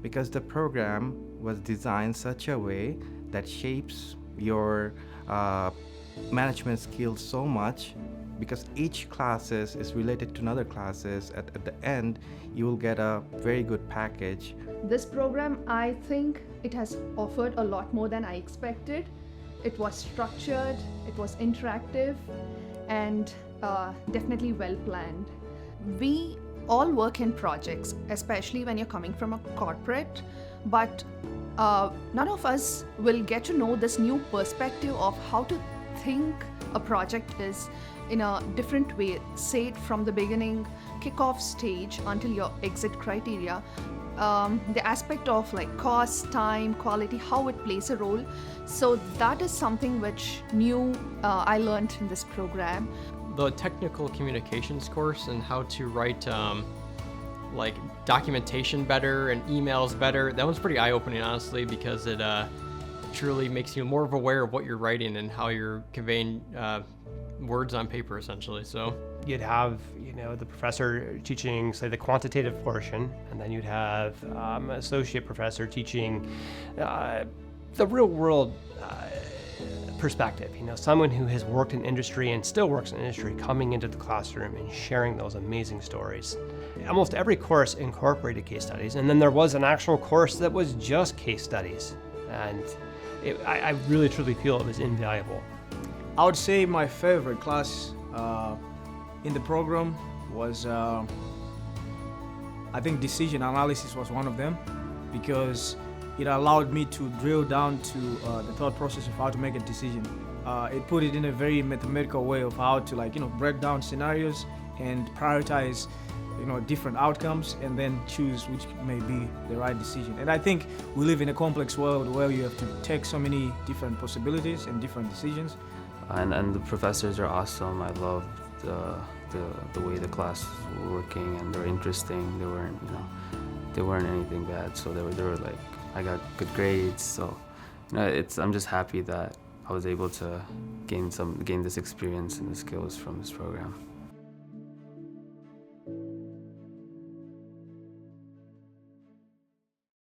because the program was designed such a way that shapes your management skills so much, because each classes is related to another classes. At the end, you will get a very good package. This program, I think it has offered a lot more than I expected. It was structured, it was interactive, and definitely well planned. We all work in projects, especially when you're coming from a corporate, but none of us will get to know this new perspective of how to think a project is in a different way, say it from the beginning, kickoff stage until your exit criteria. The aspect of like cost, time, quality, how it plays a role. So that is something which new I learned in this program. The technical communications course and how to write like documentation better and emails better, that one's pretty eye-opening, honestly, because it truly makes you more aware of what you're writing and how you're conveying words on paper, essentially. So you'd have, the professor teaching, say, the quantitative portion, and then you'd have an associate professor teaching the real world perspective. Someone who has worked in industry and still works in industry coming into the classroom and sharing those amazing stories. Almost every course incorporated case studies, and then there was an actual course that was just case studies, and I really truly feel it was invaluable. I would say my favorite class in the program was, I think decision analysis was one of them, because it allowed me to drill down to the thought process of how to make a decision. It put it in a very mathematical way of how to break down scenarios and prioritize different outcomes and then choose which may be the right decision. And I think we live in a complex world where you have to take so many different possibilities and different decisions. And the professors are awesome. I love the way the class were working, and they're interesting. They weren't anything bad. So they were like, I got good grades. So I'm just happy that I was able to gain this experience and the skills from this program.